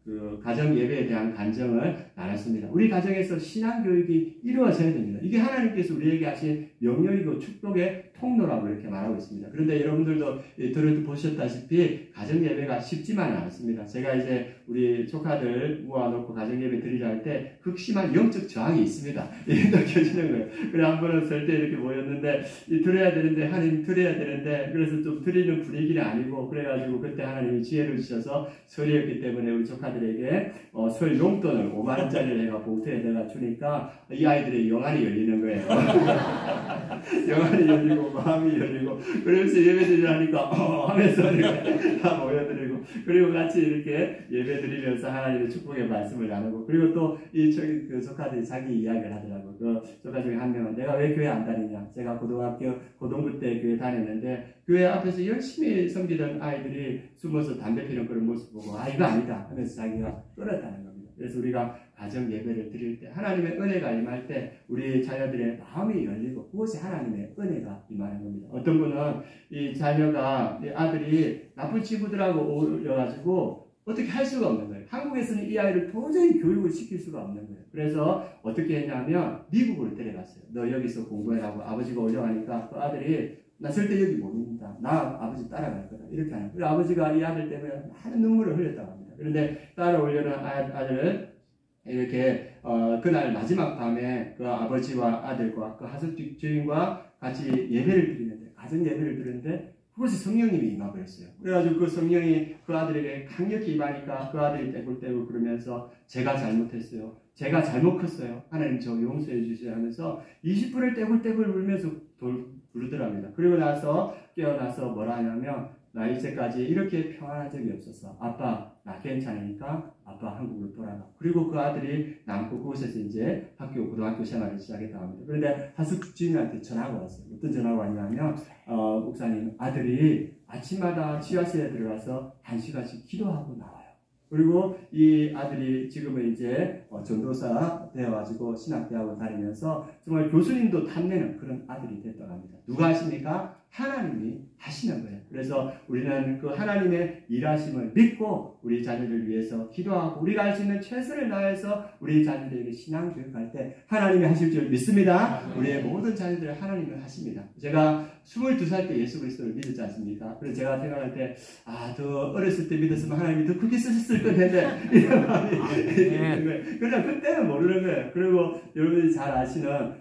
그 가정 예배에 대한 간증을 나눴습니다. 우리 가정에서 신앙 교육이 이루어져야 됩니다. 이게 하나님께서 우리에게 하신 명령이고 축복의 통로라고 이렇게 말하고 있습니다. 그런데 여러분들도 보셨다시피 가정 예배가 쉽지만은 않습니다. 제가 이제 우리 조카들 모아놓고 가정 예배 드리려 할 때 극심한 영적 저항이 있습니다. 이게 느껴지는 거예요. 그래 한 번은 절대 이렇게 모였는데 드려야 되는데 하나님 드려야 되는데 그래서 좀 드리는 분위기는 아니고 그래가지고 그때 하나님이 지혜를 주셔서 설이었기 때문에 우리 조카들에게 설 용돈을 5만 원짜리를 내가 봉투에 내가 주니까 이 아이들의 영안이 열리는 거예요. 영안이 열리고 마음이 열리고 그러면서 예배드리려 하니까 하면서 이렇게 다 모여드리고 그리고 같이 이렇게 예배드리면서 하나님의 축복의 말씀을 나누고 그리고 또 이 그 조카들이 자기 이야기를 하더라고. 그 조카 중에 한 명은 내가 왜 교회 안 다니냐. 제가 고등부 때 교회 다녔는데 교회 앞에서 열심히 섬기던 아이들이 숨어서 담배 피는 그런 모습 보고 이거 아니다 하면서 자기가 끌었다는 겁니다. 그래서 우리가 가정 예배를 드릴 때 하나님의 은혜가 임할 때 우리 자녀들의 마음이 열리고 그것이 하나님의 은혜가 임하는 겁니다. 어떤 분은 이 자녀가 이 아들이 나쁜 친구들하고 어울려가지고 어떻게 할 수가 없는 거예요. 한국에서는 이 아이를 도저히 교육을 시킬 수가 없는 거예요. 그래서 어떻게 했냐면 미국으로 데려갔어요. 너 여기서 공부해라고 아버지가 오려하니까 그 아들이 나 절대 여기 못 있는다. 나 아버지 따라갈 거다. 이렇게 하는 거예요. 그래서 아버지가 이 아들 때문에 많은 눈물을 흘렸다고 합니다. 그런데 따라오려는 아들을 이렇게 그날 마지막 밤에 그 아버지와 아들과 그 하숙 주인과 같이 예배를 드리는데 가정 예배를 드리는데 그것이 성령님이 임하버렸어요. 그래가지고 그 성령이 그 아들에게 강력히 임하니까 그 아들이 떼굴떼굴 그러면서 제가 잘못했어요. 제가 잘못 컸어요. 하나님 저 용서해 주시라 하면서 20분을 떼굴떼굴 울면서 부르더랍니다. 그리고 나서 깨어나서 뭐라 하냐면 나 이제까지 이렇게 평안한 적이 없었어. 아빠 나 괜찮으니까 아빠 한국으로 돌아가. 그리고 그 아들이 남고 그곳에서 이제 고등학교 생활을 시작했다고 합니다. 그런데 하숙 주인한테 전화가 왔어요. 어떤 전화가 왔냐면 목사님 아들이 아침마다 지하실에 들어가서 1시간씩 기도하고 나와요. 그리고 이 아들이 지금은 이제 전도사 되어가지고 신학대학을 다니면서 정말 교수님도 탐내는 그런 아들이 됐다고 합니다. 누가 하십니까? 하나님이 하시는 거예요. 그래서 우리는 그 하나님의 일하심을 믿고 우리 자녀를 위해서 기도하고 우리가 할 수 있는 최선을 다해서 우리 자녀들에게 신앙 교육할 때 하나님이 하실 줄 믿습니다. 우리의 모든 자녀들을 하나님이 하십니다. 제가 22살 때 예수 그리스도를 믿었지 않습니까? 그래서 제가 생각할 때 더 어렸을 때 믿었으면 하나님이 더 크게 쓰셨을 건데 이런 마음이 있는 거예요. 그러나 그때는 모르는 거예요. 그리고 여러분들이 잘 아시는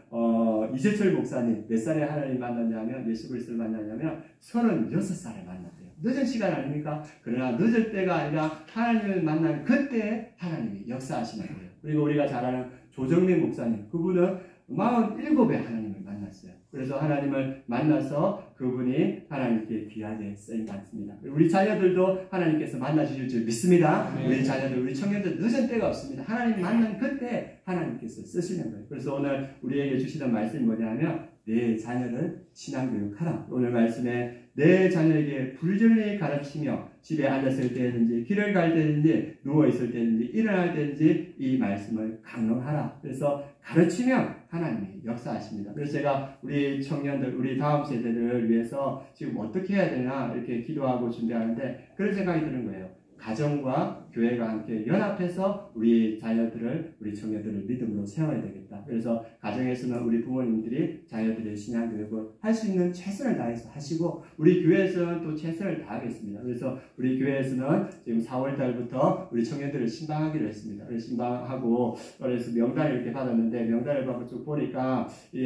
이재철 목사님 몇 살에 하나님 만났냐면 예수 그리스도를 만났냐면 36살에 만났대요. 늦은 시간 아닙니까? 그러나 늦을 때가 아니라 하나님을 만난 그때 하나님이 역사하시는 거예요. 그리고 우리가 잘 아는 조정민 목사님 그분은 47에 하나님을 만났어요. 그래서 하나님을 만나서 그분이 하나님께 귀하게 쓰임 받습니다. 우리 자녀들도 하나님께서 만나주실 줄 믿습니다. 우리 자녀들, 우리 청년들 늦은 때가 없습니다. 하나님 만난 그때 하나님께서 쓰시는 거예요. 그래서 오늘 우리에게 주시는 말씀이 뭐냐면 내 자녀를 신앙교육하라. 오늘 말씀에 내 자녀에게 불절리 가르치며 집에 앉았을 때든지 길을 갈 때든지 누워있을 때든지 일어날 때든지 이 말씀을 강론하라. 그래서 가르치면 하나님이 역사하십니다. 그래서 제가 우리 청년들, 우리 다음 세대를 위해서 지금 어떻게 해야 되나 이렇게 기도하고 준비하는데 그런 생각이 드는 거예요. 가정과 교회가 함께 연합해서 우리 자녀들을, 우리 청년들을 믿음으로 세워야 되겠다. 그래서 가정에서는 우리 부모님들이 자녀들의 신앙교육을 할 수 있는 최선을 다해서 하시고 우리 교회에서는 또 최선을 다하겠습니다. 그래서 우리 교회에서는 지금 4월 달부터 우리 청년들을 신방하기로 했습니다. 그래서 신방하고 그래서 명단을 이렇게 받았는데 명단을 받고 쭉 보니까 이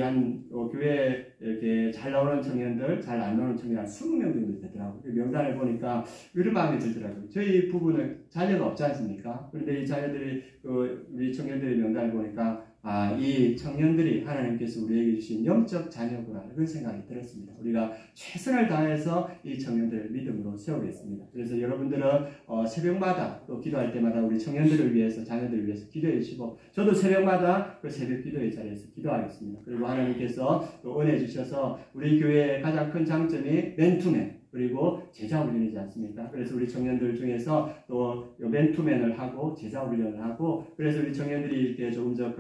교회에 이렇게 잘 나오는 청년들, 잘 안 나오는 청년 한 20명 정도 되더라고요. 명단을 보니까 이런 마음이 들더라고요. 저희 부부는 자녀가 없지 않습니까? 그런데 이 자녀들이 우리 청년들의 명단을 보니까 이 청년들이 하나님께서 우리에게 주신 영적 자녀구나 그런 생각이 들었습니다. 우리가 최선을 다해서 이 청년들을 믿음으로 세우겠습니다. 그래서 여러분들은 새벽마다 또 기도할 때마다 우리 청년들을 위해서 자녀들을 위해서 기도해 주시고 저도 새벽마다 그 새벽 기도의 자리에서 기도하겠습니다. 그리고 하나님께서 또 은혜 주셔서 우리 교회의 가장 큰 장점이 맨투맨 그리고 제자 훈련이지 않습니까? 그래서 우리 청년들 중에서 또 맨투맨을 하고 제자 훈련을 하고 그래서 우리 청년들이 이렇게 조금 더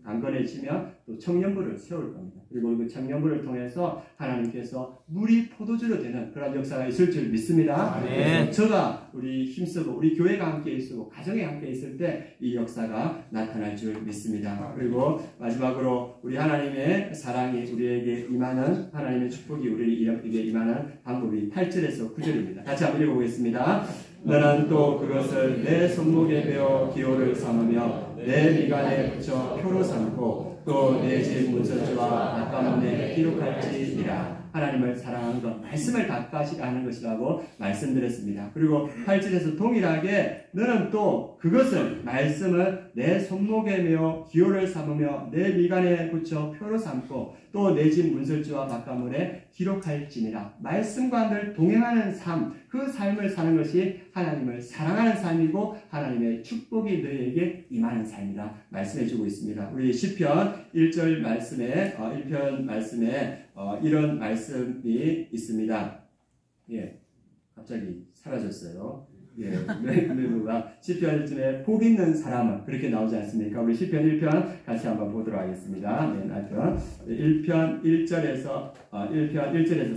강건해지면 또 청년부를 세울 겁니다. 그리고 그 청년부를 통해서 하나님께서 물이 포도주로 되는 그런 역사가 있을 줄 믿습니다. 그래서 저가 우리 힘쓰고 우리 교회가 함께 있고 가정에 함께 있을 때 이 역사가 나타날 줄 믿습니다. 그리고 마지막으로 우리 하나님의 사랑이 우리에게 임하는 하나님의 축복이 우리에게 임하는 방법이 8절에서 9절입니다. 같이 한번 읽어보겠습니다. 너는 또 그것을 내 손목에 베어 기호를 삼으며 내 미간에 붙여 표로 삼고 또 내 집 문서주와 바깥문에 기록할지니라. 하나님을 사랑하는 것, 말씀을 가까이 하는 것이라고 말씀드렸습니다. 그리고 8절에서 동일하게 너는 또 그것을 말씀을 내 손목에 메어 기호를 삼으며 내 미간에 붙여 표로 삼고 또 내 집 문설주와 바깥문에 기록할지니라. 말씀과 늘 동행하는 삶, 그 삶을 사는 것이 하나님을 사랑하는 삶이고 하나님의 축복이 너희에게 임하는 삶이다 말씀해 주고 있습니다. 우리 시편 1절 말씀에 1편 말씀에 이런 말씀이 있습니다. 예, 갑자기 사라졌어요. 예, 누가 시편 1절에 복 있는 사람은 그렇게 나오지 않습니까? 우리 시편 1편 같이 한번 보도록 하겠습니다. 네, 1편 1절에서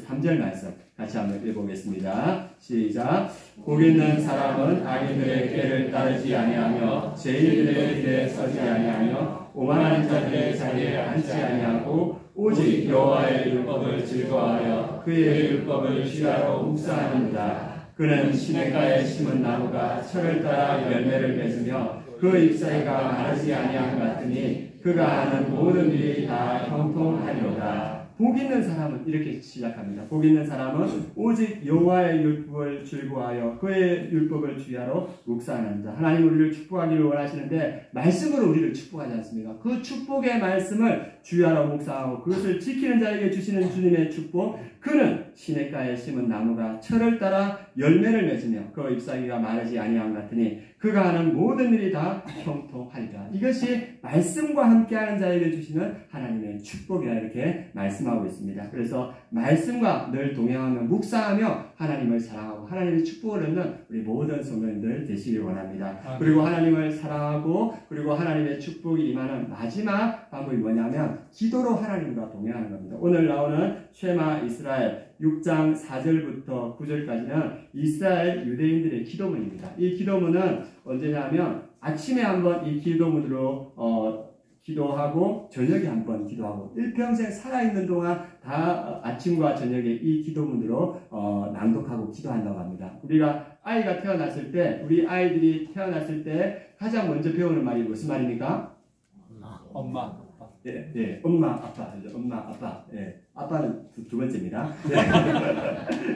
3절 말씀 같이 한번 읽어보겠습니다. 시작. 복 있는 사람은 악인들의 꾀를 따르지 아니하며 죄인들의 길에 서지 아니하며 오만한 자들의 자리에 앉지 아니하고 오직 여호와의 율법을 즐거워하여 그의 율법을 취하러 묵상하는다. 그는 시냇가에 심은 나무가 철을 따라 열매를 맺으며 그 잎사귀가 마르지 아니함 같으니 그가 하는 모든 일이 다 형통하리로다. 복 있는 사람은 이렇게 시작합니다. 복 있는 사람은 오직 여호와의 율법을 즐거워하여 그의 율법을 주야로 묵상한다. 하나님 우리를 축복하기를 원하시는데 말씀으로 우리를 축복하지 않습니까? 그 축복의 말씀을 주야로 묵상하고 그것을 지키는 자에게 주시는 주님의 축복. 그는 시냇가에 심은 나무가 철을 따라 열매를 맺으며 그 잎사귀가 마르지 아니함 같으니 그가 하는 모든 일이 다 형통하리라. 이것이 말씀과 함께하는 자에게 주시는 하나님의 축복이라 이렇게 말씀하고 있습니다. 그래서 말씀과 늘 동행하며 묵상하며 하나님을 사랑하고 하나님의 축복을 얻는 우리 모든 성도님들 되시길 원합니다. 그리고 하나님을 사랑하고 그리고 하나님의 축복이 임하는 마지막 방법이 뭐냐면 기도로 하나님과 동행하는 겁니다. 오늘 나오는 쉐마 이스라엘 6장 4절부터 9절까지는 이스라엘 유대인들의 기도문입니다. 이 기도문은 언제냐면 아침에 한번 이 기도문으로 기도하고 저녁에 한번 기도하고 일평생 살아있는 동안 다 아침과 저녁에 이 기도문으로 낭독하고 기도한다고 합니다. 우리가 아이가 태어났을 때 우리 아이들이 태어났을 때 가장 먼저 배우는 말이 무슨 말입니까? 엄마. 예, 예, 엄마, 아빠, 엄마, 아빠. 예, 아빠는 두 번째입니다.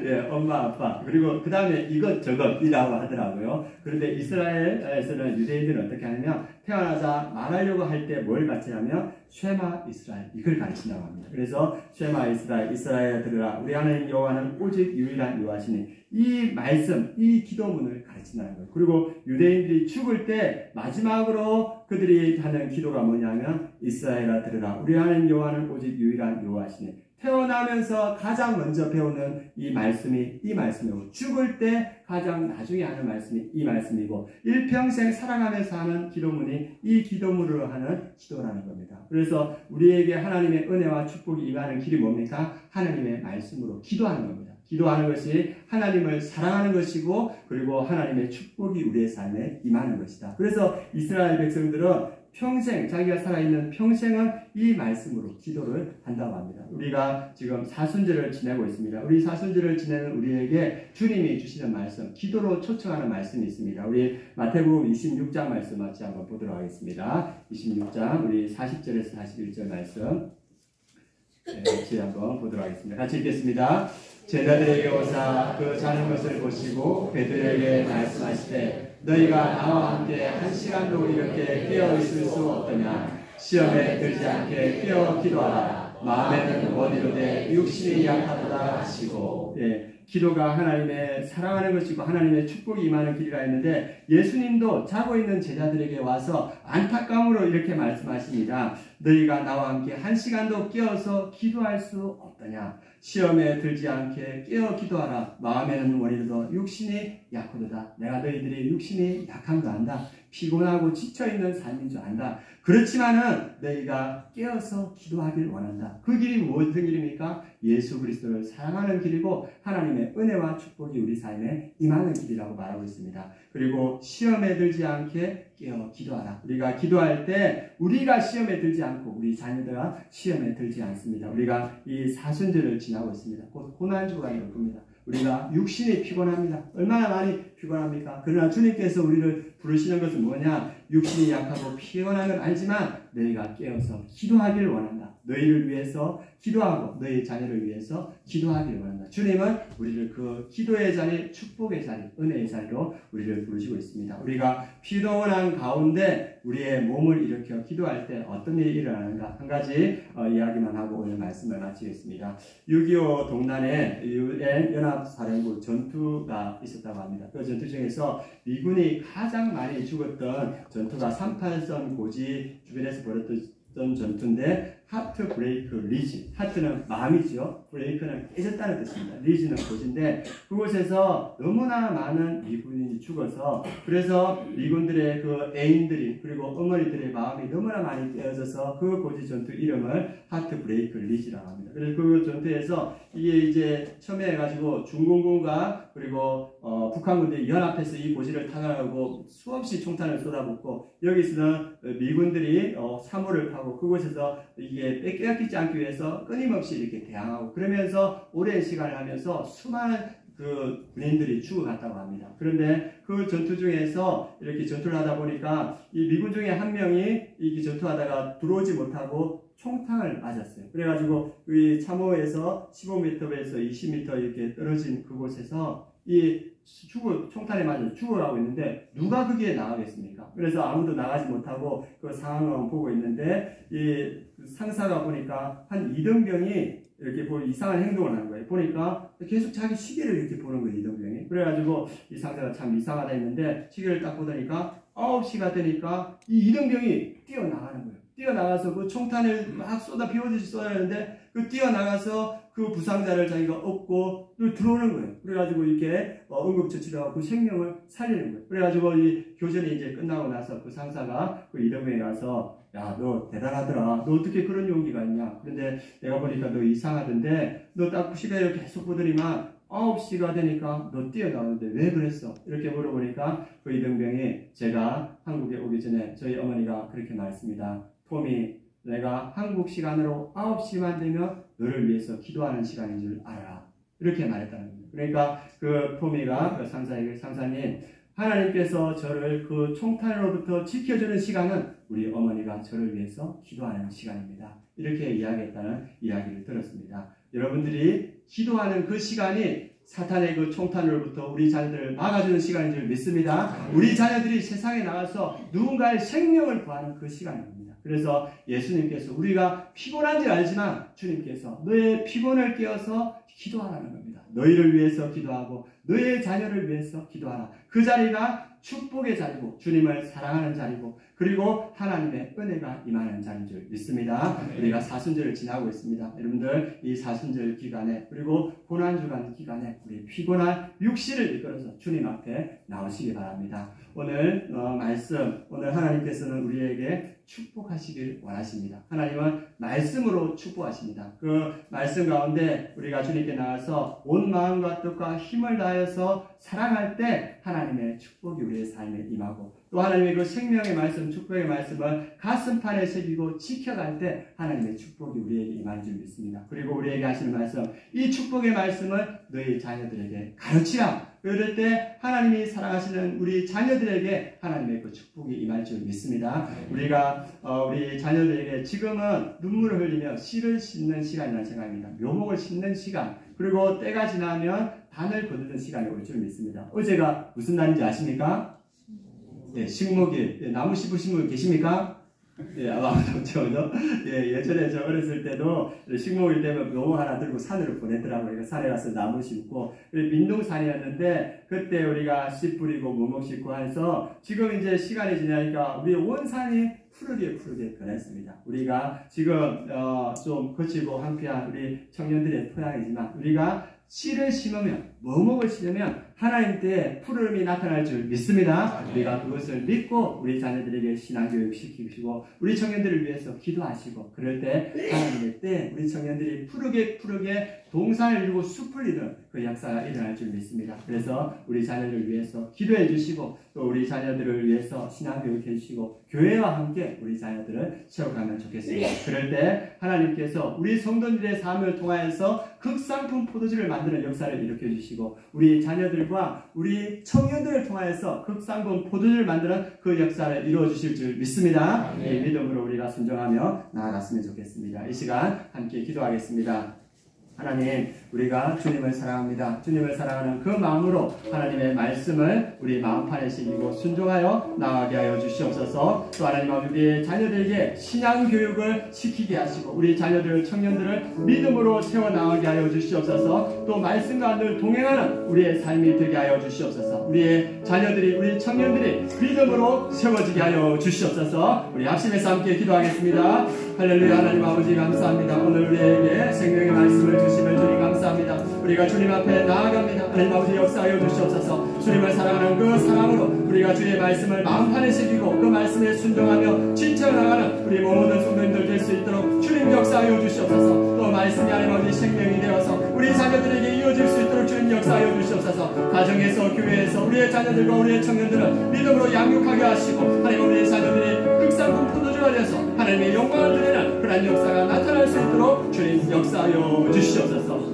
예, 엄마, 아빠. 그리고 그 다음에 이것저것이라고 하더라고요. 그런데 이스라엘에서는 유대인들은 어떻게 하냐면 태어나자 말하려고 할 때 뭘 가르치냐면 쉐마 이스라엘 이걸 가르친다고 합니다. 그래서 쉐마 이스라엘 들으라. 우리 하나님 여호와는 오직 유일한 여호와시니 이 말씀, 이 기도문을 가르친다는 거예요. 그리고 유대인들이 죽을 때 마지막으로 그들이 하는 기도가 뭐냐면 이스라엘아 들으라. 우리 하나님 여호와는 오직 유일한 여호와시니 태어나면서 가장 먼저 배우는 이 말씀이고 죽을 때 가장 나중에 하는 말씀이 이 말씀이고 일평생 살아가면서 하는 기도문이 이 기도문으로 하는 기도라는 겁니다. 그래서 우리에게 하나님의 은혜와 축복이 임하는 길이 뭡니까? 하나님의 말씀으로 기도하는 겁니다. 기도하는 것이 하나님을 사랑하는 것이고 그리고 하나님의 축복이 우리의 삶에 임하는 것이다. 그래서 이스라엘 백성들은 평생 자기가 살아있는 평생은 이 말씀으로 기도를 한다고 합니다. 우리가 지금 사순절을 지내고 있습니다. 우리 사순절을 지내는 우리에게 주님이 주시는 말씀, 기도로 초청하는 말씀이 있습니다. 우리 마태복음 26장 말씀 같이 한번 보도록 하겠습니다. 26장 우리 40절에서 41절 말씀 같이 한번 보도록 하겠습니다. 같이 읽겠습니다. 제자들에게 오사 그 자는 것을 보시고 베드로에게 말씀하시되 너희가 나와 함께 한 시간도 이렇게 깨어 있을 수 없더냐. 시험에 들지 않게 깨어 기도하라. 마음에는 원이로되 육신이 약하도다 하시고. 예, 기도가 하나님의 사랑하는 것이고 하나님의 축복이 임하는 길이라 했는데 예수님도 자고 있는 제자들에게 와서 안타까움으로 이렇게 말씀하십니다. 너희가 나와 함께 한 시간도 깨어서 기도할 수 없더냐. 시험에 들지 않게 깨어 기도하라. 마음에는 원이로도 육신이 약하도다. 내가 너희들이 육신이 약한 거 안다. 피곤하고 지쳐있는 삶인 줄 안다. 그렇지만은 너희가 깨어서 기도하길 원한다. 그 길이 무슨 길입니까? 예수 그리스도를 사랑하는 길이고 하나님의 은혜와 축복이 우리 삶에 임하는 길이라고 말하고 있습니다. 그리고 시험에 들지 않게 깨어 기도하라. 우리가 기도할 때 우리가 시험에 들지 않고 우리 자녀들과 시험에 들지 않습니다. 우리가 이 사순절을 지나고 있습니다. 곧 고난주가 올 겁니다. 우리가 육신이 피곤합니다. 얼마나 많이 피곤합니까? 그러나 주님께서 우리를 부르시는 것은 뭐냐? 육신이 약하고 피곤한 걸 알지만 너희가 깨어서 기도하기를 원한다. 너희를 위해서 기도하고 너희 자녀를 위해서 기도하기를 원한다. 주님은 우리를 그 기도의 자리, 축복의 자리, 은혜의 자리로 우리를 부르시고 있습니다. 우리가 피곤한 가운데 우리의 몸을 일으켜 기도할 때 어떤 일이 일어나는가 한 가지 이야기만 하고 오늘 말씀을 마치겠습니다. 6.25 동란에 유엔 연합사령부 전투가 있었다고 합니다. 그 전투 중에서 미군이 가장 많이 죽었던 전투가 38선 고지 주변에서 벌어졌던 전투인데 하트 브레이크 리지, 하트는 마음이죠. 브레이크는 깨졌다는 뜻입니다. 리지는 고지인데 그곳에서 너무나 많은 미군이 죽어서 그래서 미군들의 그 애인들이 그리고 어머니들의 마음이 너무나 많이 깨어져서 그 고지 전투 이름을 하트 브레이크 리지라고 합니다. 그래서 그 전투에서 이게 이제 처음에 해가지고 중공군과 그리고 북한군들이 연합해서 이 고지를 타격하고 수없이 총탄을 쏟아붓고 여기서는 미군들이 사물을 파고 그곳에서 이게 뺏겨지지 않기 위해서 끊임없이 이렇게 대항하고 그러면서 오랜 시간을 하면서 수많은 그 군인들이 죽어갔다고 합니다. 그런데 그 전투 중에서 이렇게 전투를 하다 보니까 이 미군 중에 한 명이 이 전투하다가 들어오지 못하고 총탕을 맞았어요. 그래가지고 이 참호에서 15m에서 20m 이렇게 떨어진 그곳에서 총탄에 맞아 죽어가고 있는데 누가 거기에 나가겠습니까? 그래서 아무도 나가지 못하고 그 상황을 보고 있는데 이 상사가 보니까 한 이등병이 이렇게 이상한 행동을 하는 거예요. 보니까 계속 자기 시계를 이렇게 보는 거예요, 이등병이. 그래가지고 이 상사가 참 이상하다 했는데 시계를 딱 보더니까 9시가 되니까 이 이등병이 뛰어나가는 거예요. 뛰어나가서 그 총탄을 막 쏟아 비오듯이 쏟아내는데 그 뛰어나가서 그 부상자를 자기가 업고 들어오는 거예요. 그래가지고 이렇게 응급처치를 하고 그 생명을 살리는 거예요. 그래가지고 이 교전이 이제 끝나고 나서 그 상사가 그 이등병에 가서 야, 너 대단하더라. 너 어떻게 그런 용기가 있냐. 그런데 내가 보니까 너 이상하던데 너 딱 시계를 계속 보더니만 9시가 되니까 너 뛰어나오는데 왜 그랬어? 이렇게 물어보니까 그 이등병이 제가 한국에 오기 전에 저희 어머니가 그렇게 말했습니다. 톰이 내가 한국 시간으로 9시만 되면 너를 위해서 기도하는 시간인 줄 알아라. 이렇게 말했다는 겁니다. 그러니까 그 토미가 그 상사에게 상사님 하나님께서 저를 그 총탄으로부터 지켜주는 시간은 우리 어머니가 저를 위해서 기도하는 시간입니다. 이렇게 이야기했다는 이야기를 들었습니다. 여러분들이 기도하는 그 시간이 사탄의 그 총탄으로부터 우리 자녀들을 막아주는 시간인 줄 믿습니다. 우리 자녀들이 세상에 나가서 누군가의 생명을 구하는 그 시간입니다. 그래서 예수님께서 우리가 피곤한 줄 알지만 주님께서 너의 피곤을 깨어서 기도하라는 겁니다. 너희를 위해서 기도하고 너의 자녀를 위해서 기도하라. 그 자리가 축복의 자리고 주님을 사랑하는 자리고 그리고 하나님의 은혜가 임하는 자리인 줄 믿습니다. 우리가 사순절을 지나고 있습니다. 여러분들 이 사순절 기간에 그리고 고난주간 기간에 우리 피곤한 육신을 이끌어서 주님 앞에 나오시기 바랍니다. 오늘 말씀 오늘 하나님께서는 우리에게 축복하시길 원하십니다. 하나님은 말씀으로 축복하십니다. 그 말씀 가운데 우리가 주님께 나가서 온 마음과 뜻과 힘을 다해서 사랑할 때 하나님의 축복이 우리의 삶에 임하고 또 하나님의 그 생명의 말씀, 축복의 말씀을 가슴판에 새기고 지켜갈 때 하나님의 축복이 우리에게 임하는 줄 믿습니다. 그리고 우리에게 하시는 말씀, 이 축복의 말씀을 너희 자녀들에게 가르치라. 그럴 때 하나님이 사랑하시는 우리 자녀들에게 하나님의 그 축복이 임할 줄 믿습니다. 우리가 우리 자녀들에게 지금은 눈물을 흘리며 씨를 씻는 시간이라는 생각입니다. 묘목을 심는 시간 그리고 때가 지나면 단을 거두는 시간이 올 줄 믿습니다. 어제가 무슨 날인지 아십니까? 네, 식목일. 네, 나무 씹으신 분 계십니까? 예, 아마 좋죠. 예, 예전에 저 어렸을 때도 식목일 되면 묘목 하나 들고 산으로 보내더라고요. 그러니까 산에 가서 나무 심고, 민둥산이었는데, 그때 우리가 씨 뿌리고 묘목 심고 해서, 지금 이제 시간이 지나니까 우리 온 산이 푸르게 변했습니다. 우리가 지금, 좀 거치고 한피한 우리 청년들의 토양이지만, 우리가 씨를 심으면, 묘목을 심으면 하나님 때 푸름이 나타날 줄 믿습니다. 우리가 그것을 믿고 우리 자녀들에게 신앙교육 시키시고 우리 청년들을 위해서 기도하시고, 그럴 때 하나님의 때 우리 청년들이 푸르게 동산을 이루고 숲을 이루는 그 역사가 일어날 줄 믿습니다. 그래서 우리 자녀들을 위해서 기도해 주시고, 또 우리 자녀들을 위해서 신앙교육 해주시고, 교회와 함께 우리 자녀들을 세워가면 좋겠습니다. 그럴 때 하나님께서 우리 성도들의 삶을 통하여서 극상품 포도주를 만드는 역사를 일으켜 주시고, 우리 자녀들과 우리 청년들을 통하여서 극상품 포도주를 만드는 그 역사를 이루어 주실 줄 믿습니다. 이 믿음으로 우리가 순종하며 나아갔으면 좋겠습니다. 이 시간 함께 기도하겠습니다. 하나님, 우리가 주님을 사랑합니다. 주님을 사랑하는 그 마음으로 하나님의 말씀을 우리 마음판에 새기고 순종하여 나아가게 하여 주시옵소서. 또 하나님, 우리 자녀들에게 신앙교육을 시키게 하시고 우리 자녀들, 청년들을 믿음으로 세워나가게 하여 주시옵소서. 또 말씀과 늘 동행하는 우리의 삶이 되게 하여 주시옵소서. 우리의 자녀들이, 우리 청년들이 믿음으로 세워지게 하여 주시옵소서. 우리 합심해서 함께 기도하겠습니다. 할렐루야. 하나님 아버지 감사합니다. 오늘 우리에게 생명의 말씀을 주심을 주님 감사합니다. 우리가 주님 앞에 나아갑니다. 하나님 아버지 역사하여 주시옵소서. 주님을 사랑하는 그 사랑으로 우리가 주의 말씀을 마음판에 새기고 그 말씀에 순종하며 지쳐나가는 우리 모든 성도님들 될 수 있도록 주님 역사하여 주시옵소서. 또 말씀이 하나님 아버지 생명이 되어서 우리 자녀들에게 이어질 수 있도록 주님 역사하여 주시옵소서. 가정에서, 교회에서 우리의 자녀들과 우리의 청년들을 믿음으로 양육하게 하시고, 하나님 우리의 자녀들이 극상품 포도주가 되어서 하나님의 영광을 드리는 그런 역사가 나타날 수 있도록 주님 역사하여 주시옵소서.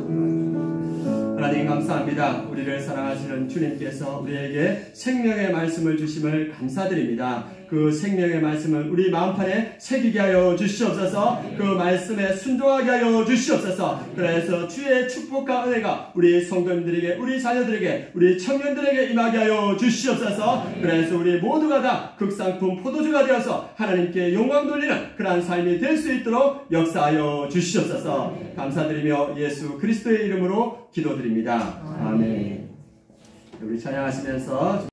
하나님 감사합니다. 우리를 사랑하시는 주님께서 우리에게 생명의 말씀을 주심을 감사드립니다. 그 생명의 말씀을 우리 마음판에 새기게 하여 주시옵소서. 그 말씀에 순종하게 하여 주시옵소서. 그래서 주의 축복과 은혜가 우리 성도님들에게, 우리 자녀들에게, 우리 청년들에게 임하게 하여 주시옵소서. 그래서 우리 모두가 다 극상품 포도주가 되어서 하나님께 영광 돌리는 그러한 삶이 될 수 있도록 역사하여 주시옵소서. 감사드리며 예수 그리스도의 이름으로 기도드립니다. 아멘. 우리 찬양하시면서